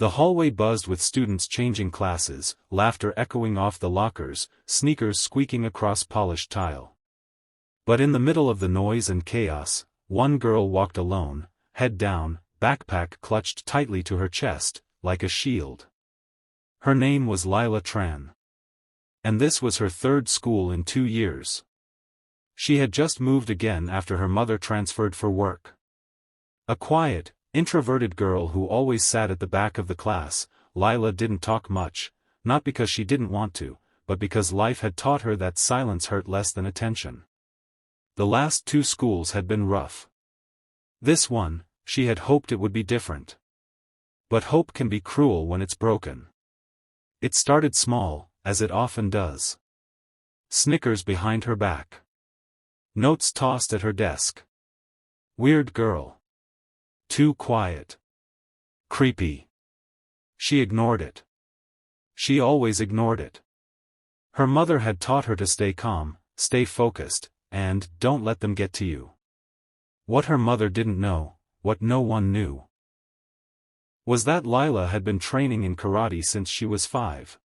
The hallway buzzed with students changing classes, laughter echoing off the lockers, sneakers squeaking across polished tile. But in the middle of the noise and chaos, one girl walked alone, head down, backpack clutched tightly to her chest, like a shield. Her name was Lila Tran. And this was her third school in 2 years. She had just moved again after her mother transferred for work. A quiet, introverted girl who always sat at the back of the class, Lila didn't talk much, not because she didn't want to, but because life had taught her that silence hurt less than attention. The last 2 schools had been rough. This one, she had hoped it would be different. But hope can be cruel when it's broken. It started small, as it often does. Snickers behind her back. Notes tossed at her desk. Weird girl. Too quiet. Creepy. She ignored it. She always ignored it. Her mother had taught her to stay calm, stay focused, and don't let them get to you. What her mother didn't know, what no one knew, was that Lila had been training in karate since she was 5.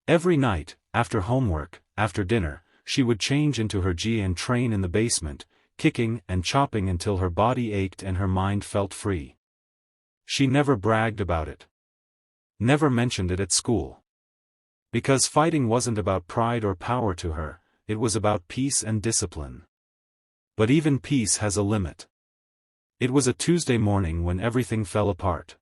Every night, after homework, after dinner, she would change into her gi and train in the basement, kicking and chopping until her body ached and her mind felt free. She never bragged about it. Never mentioned it at school. Because fighting wasn't about pride or power to her, it was about peace and discipline. But even peace has a limit. It was a Tuesday morning when everything fell apart.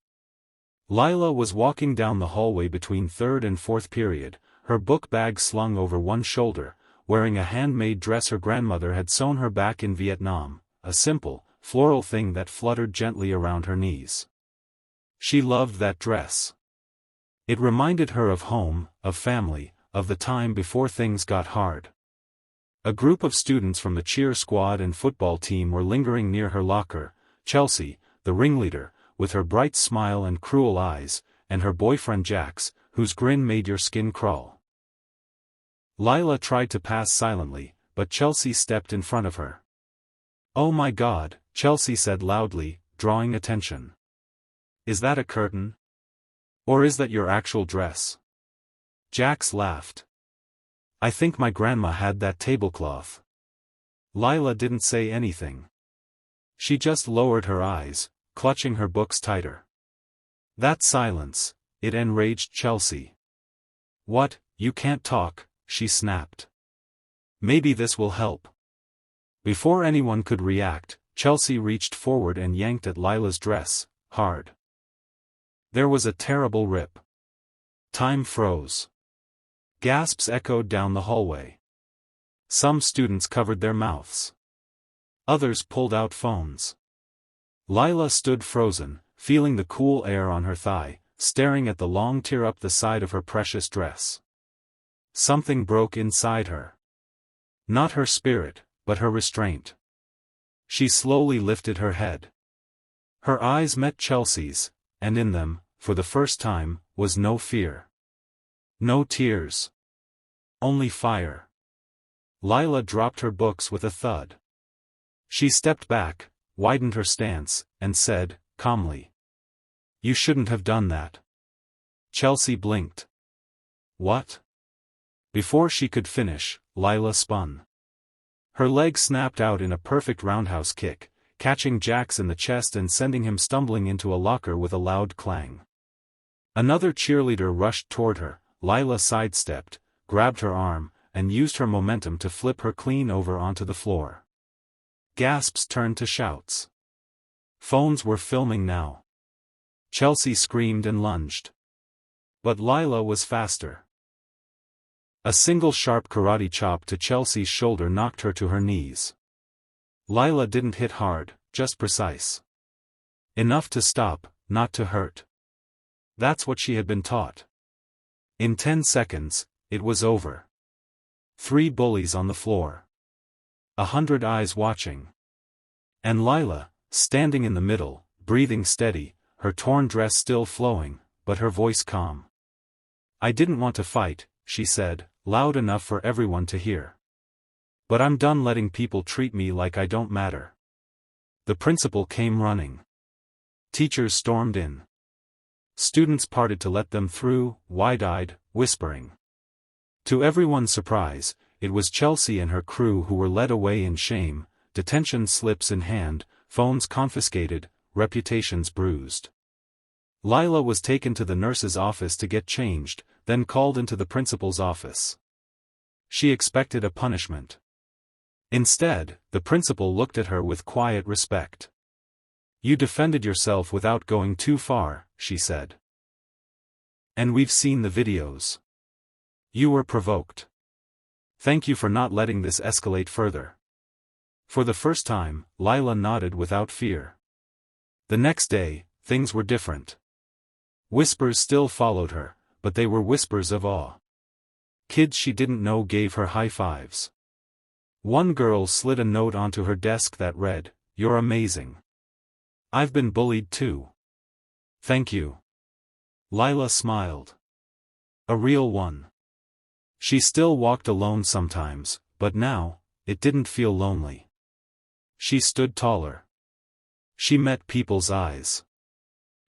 Lila was walking down the hallway between 3rd and 4th period, her book bag slung over one shoulder, wearing a handmade dress her grandmother had sewn her back in Vietnam, a simple, floral thing that fluttered gently around her knees. She loved that dress. It reminded her of home, of family, of the time before things got hard. A group of students from the cheer squad and football team were lingering near her locker, Chelsea, the ringleader, with her bright smile and cruel eyes, and her boyfriend Jax, whose grin made your skin crawl. Lila tried to pass silently, but Chelsea stepped in front of her. "Oh my God," Chelsea said loudly, drawing attention. "Is that a curtain? Or is that your actual dress?" Jax laughed. "I think my grandma had that tablecloth." Lila didn't say anything. She just lowered her eyes, clutching her books tighter. That silence, it enraged Chelsea. "What, you can't talk?" she snapped. "Maybe this will help." Before anyone could react, Chelsea reached forward and yanked at Lila's dress, hard. There was a terrible rip. Time froze. Gasps echoed down the hallway. Some students covered their mouths. Others pulled out phones. Lila stood frozen, feeling the cool air on her thigh, staring at the long tear up the side of her precious dress. Something broke inside her. Not her spirit, but her restraint. She slowly lifted her head. Her eyes met Chelsea's, and in them, for the first time, was no fear. No tears. Only fire. Lila dropped her books with a thud. She stepped back, widened her stance, and said, calmly, "You shouldn't have done that." Chelsea blinked. "What?" Before she could finish, Lila spun. Her leg snapped out in a perfect roundhouse kick, catching Jax in the chest and sending him stumbling into a locker with a loud clang. Another cheerleader rushed toward her. Lila sidestepped, grabbed her arm, and used her momentum to flip her clean over onto the floor. Gasps turned to shouts. Phones were filming now. Chelsea screamed and lunged. But Lila was faster. A single sharp karate chop to Chelsea's shoulder knocked her to her knees. Lila didn't hit hard, just precise. Enough to stop, not to hurt. That's what she had been taught. In 10 seconds, it was over. 3 bullies on the floor. 100 eyes watching. And Lila, standing in the middle, breathing steady, her torn dress still flowing, but her voice calm. "I didn't want to fight," she said, loud enough for everyone to hear. "But I'm done letting people treat me like I don't matter." The principal came running. Teachers stormed in. Students parted to let them through, wide-eyed, whispering. To everyone's surprise, it was Chelsea and her crew who were led away in shame, detention slips in hand, phones confiscated, reputations bruised. Lila was taken to the nurse's office to get changed, then called into the principal's office. She expected a punishment. Instead, the principal looked at her with quiet respect. "You defended yourself without going too far," she said. "And we've seen the videos. You were provoked. Thank you for not letting this escalate further." For the first time, Lila nodded without fear. The next day, things were different. Whispers still followed her, but they were whispers of awe. Kids she didn't know gave her high fives. One girl slid a note onto her desk that read, "You're amazing. I've been bullied too. Thank you." Lila smiled. A real one. She still walked alone sometimes, but now, it didn't feel lonely. She stood taller. She met people's eyes.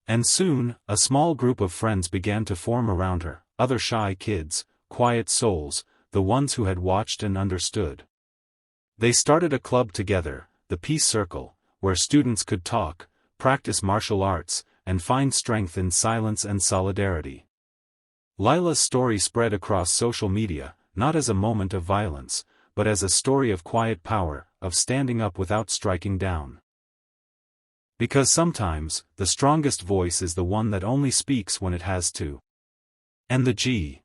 And soon, a small group of friends began to form around her, other shy kids, quiet souls, the ones who had watched and understood. They started a club together, the Peace Circle, where students could talk, practice martial arts, and find strength in silence and solidarity. Lila's story spread across social media, not as a moment of violence, but as a story of quiet power, of standing up without striking down. Because sometimes, the strongest voice is the one that only speaks when it has to. And the G.